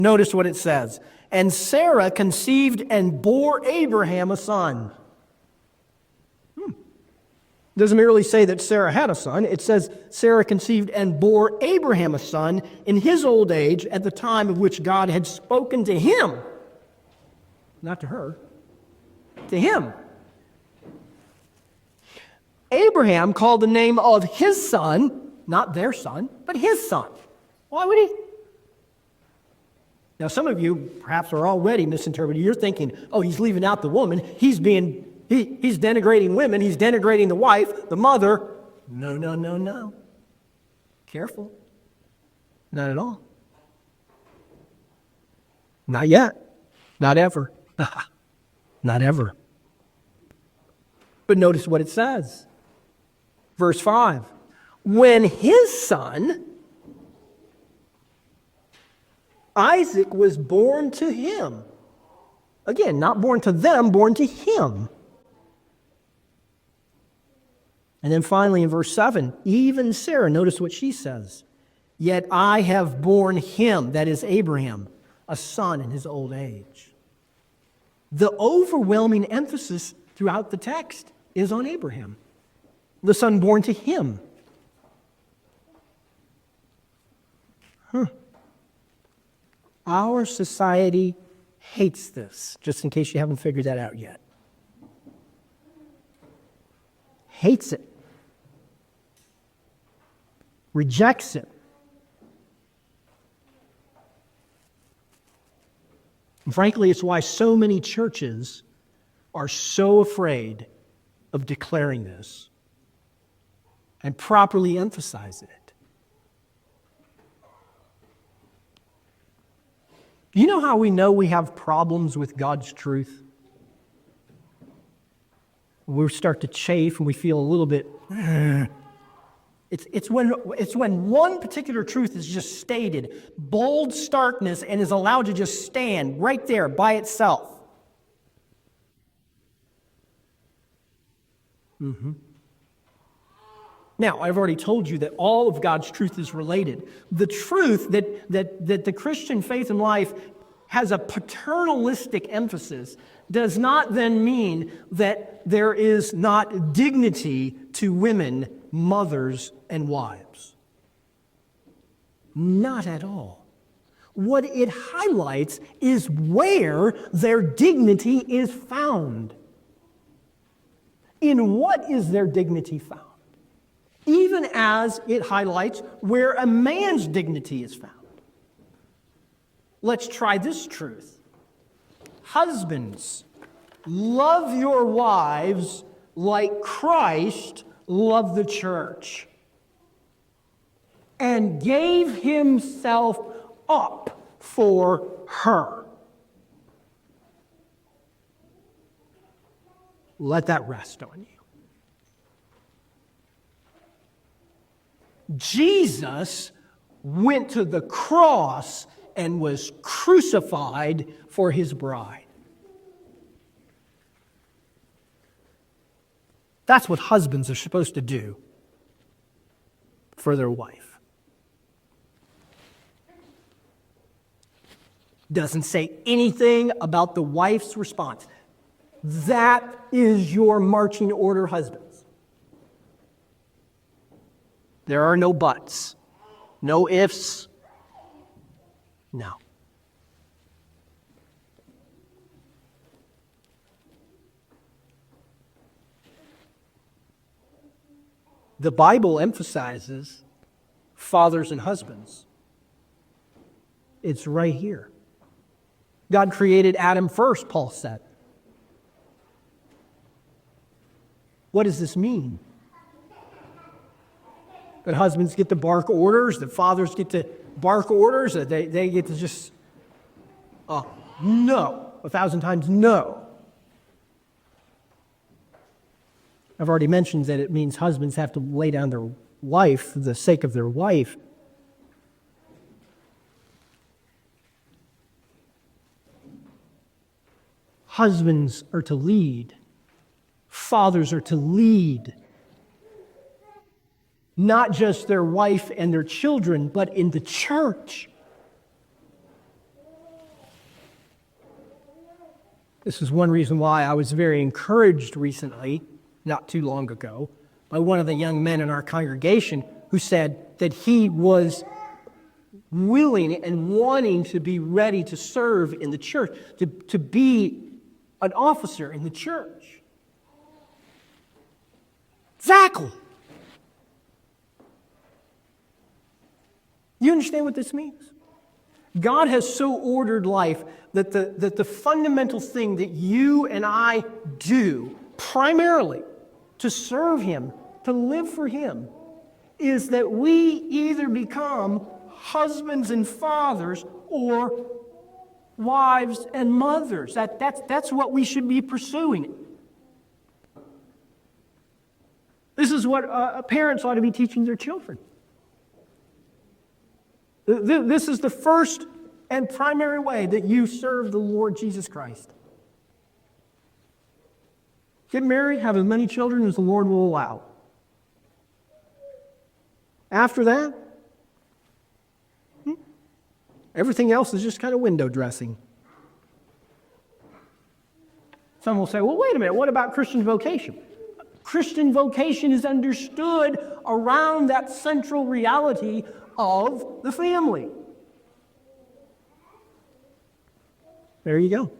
Notice what it says. And Sarah conceived and bore Abraham a son. Doesn't merely say that Sarah had a son. It says Sarah conceived and bore Abraham a son in his old age at the time of which God had spoken to him. Not to her. To him. Abraham called the name of his son, not their son, but his son. Why would he? Now, some of you perhaps are already misinterpreting. You're thinking, oh, he's leaving out the woman. He's denigrating women. He's denigrating the wife, the mother. No, no, no, no. Careful. Not at all. Not yet. Not ever. Not ever. But notice what it says. Verse 5. When his son, Isaac, was born to him. Again, not born to them, born to him. And then finally in verse 7, even Sarah, notice what she says. Yet I have borne him, that is Abraham, a son in his old age. The overwhelming emphasis throughout the text is on Abraham, the son born to him. Our society hates this, just in case you haven't figured that out yet. Hates it. Rejects it. And frankly, it's why so many churches are so afraid of declaring this and properly emphasizing it. Do you know how we know we have problems with God's truth? We start to chafe and we feel a little bit... It's when one particular truth is just stated, bold starkness, and is allowed to just stand right there by itself. Now, I've already told you that all of God's truth is related. The truth that the Christian faith and life has a paternalistic emphasis does not then mean that there is not dignity to women, mothers, and wives. Not at all. What it highlights is where their dignity is found. In what is their dignity found? Even as it highlights where a man's dignity is found. Let's try this truth. Husbands, love your wives like Christ loved the church and gave himself up for her. Let that rest on you. Jesus went to the cross and was crucified for his bride. That's what husbands are supposed to do for their wife. Doesn't say anything about the wife's response. That is your marching order, husbands. There are no buts, no ifs, no. The Bible emphasizes fathers and husbands. It's right here. God created Adam first, Paul said. What does this mean? That husbands get to bark orders, that fathers get to bark orders, that they get to just, no, 1,000 times no. I've already mentioned that it means husbands have to lay down their wife for the sake of their wife. Husbands are to lead. Fathers are to lead. Not just their wife and their children, but in the church. This is one reason why I was very encouraged recently, not too long ago, by one of the young men in our congregation who said that he was willing and wanting to be ready to serve in the church, to be an officer in the church. Exactly. You understand what this means? God has so ordered life that the fundamental thing that you and I do primarily to serve Him, to live for Him, is that we either become husbands and fathers or wives and mothers. That's what we should be pursuing. This is what parents ought to be teaching their children. This is the first and primary way that you serve the Lord Jesus Christ. Get married, have as many children as the Lord will allow. After that, everything else is just kind of window dressing. Some will say, well, wait a minute, what about Christian vocation? Christian vocation is understood around that central reality of the family. There you go.